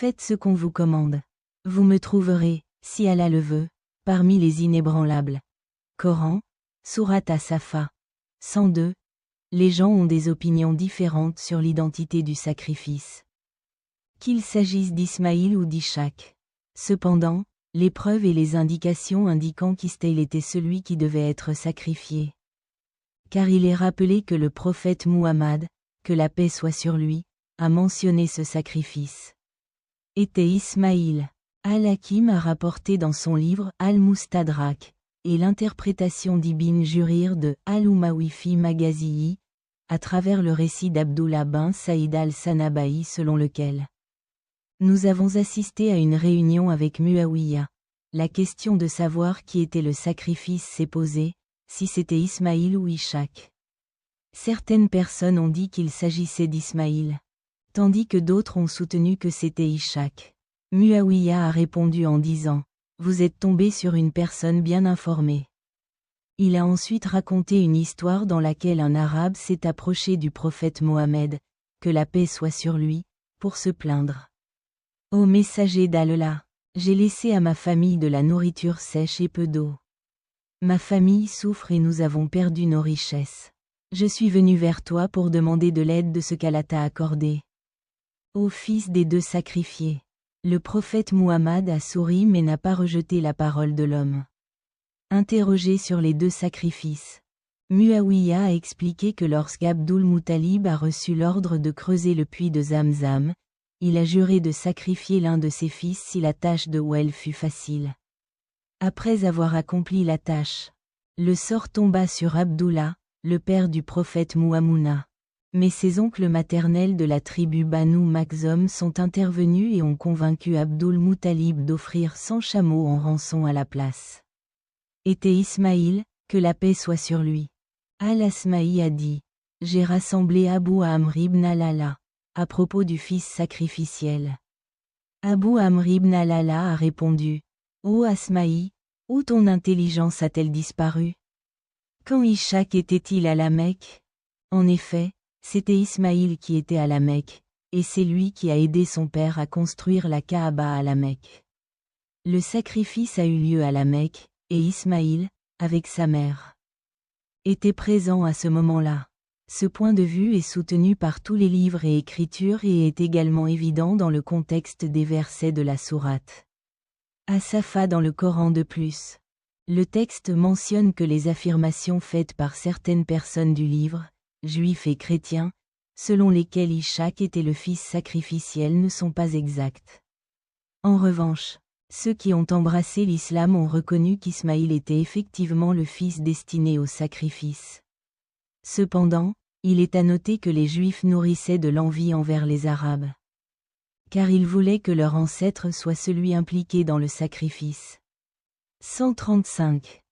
Faites ce qu'on vous commande. Vous me trouverez, si Allah le veut, parmi les inébranlables. Coran, Sourate As-Safa. 102. Les gens ont des opinions différentes sur l'identité du sacrifice. Qu'il s'agisse d'Ismaïl ou d'Ishaq. Cependant, les preuves et les indications indiquant qu'Ismaïl était celui qui devait être sacrifié. Car il est rappelé que le prophète Muhammad, que la paix soit sur lui, a mentionné ce sacrifice. Était Ismaïl. Al-Hakim a rapporté dans son livre Al-Mustadrak, et l'interprétation d'Ibn Jurir de Al-Umawi fi Magazihi, à travers le récit d'Abdullah bin Saïd al-Sanabahi selon lequel nous avons assisté à une réunion avec Muawiya. La question de savoir qui était le sacrifice s'est posée, si c'était Ismaïl ou Ishaq. Certaines personnes ont dit qu'il s'agissait d'Ismaïl, tandis que d'autres ont soutenu que c'était Ishaq. Muawiya a répondu en disant « Vous êtes tombé sur une personne bien informée ». Il a ensuite raconté une histoire dans laquelle un arabe s'est approché du prophète Mohammed, que la paix soit sur lui, pour se plaindre. Ô messager d'Allah, j'ai laissé à ma famille de la nourriture sèche et peu d'eau. Ma famille souffre et nous avons perdu nos richesses. Je suis venu vers toi pour demander de l'aide de ce qu'Allah t'a accordé. Ô fils des deux sacrifiés. Le prophète Muhammad a souri mais n'a pas rejeté la parole de l'homme. Interrogé sur les deux sacrifices, Muawiya a expliqué que lorsqu'Abdul Muttalib a reçu l'ordre de creuser le puits de Zamzam, il a juré de sacrifier l'un de ses fils si la tâche de Well fut facile. Après avoir accompli la tâche, le sort tomba sur Abdullah, le père du prophète Muhammad. Mais ses oncles maternels de la tribu Banu Makhzum sont intervenus et ont convaincu Abdul Muttalib d'offrir 100 chameaux en rançon à la place. Était Ismaïl, que la paix soit sur lui. Al-Asma'i a dit « J'ai rassemblé Abu Amr ibn al-Ala, à propos du fils sacrificiel. » Abu Amr ibn al-Ala a répondu « Ô Asma'i, où ton intelligence a-t-elle disparu? Quand Ishaq était-il à la Mecque? En effet, c'était Ismaïl qui était à la Mecque, et c'est lui qui a aidé son père à construire la Kaaba à la Mecque. Le sacrifice a eu lieu à la Mecque, et Ismaïl, avec sa mère, était présent à ce moment-là. Ce point de vue est soutenu par tous les livres et écritures et est également évident dans le contexte des versets de la sourate As-Safa dans le Coran de plus. Le texte mentionne que les affirmations faites par certaines personnes du livre, juifs et chrétiens, selon lesquelles Ishaq était le fils sacrificiel ne sont pas exactes. En revanche, ceux qui ont embrassé l'islam ont reconnu qu'Ismaïl était effectivement le fils destiné au sacrifice. Cependant, il est à noter que les Juifs nourrissaient de l'envie envers les Arabes. Car ils voulaient que leur ancêtre soit celui impliqué dans le sacrifice. 135.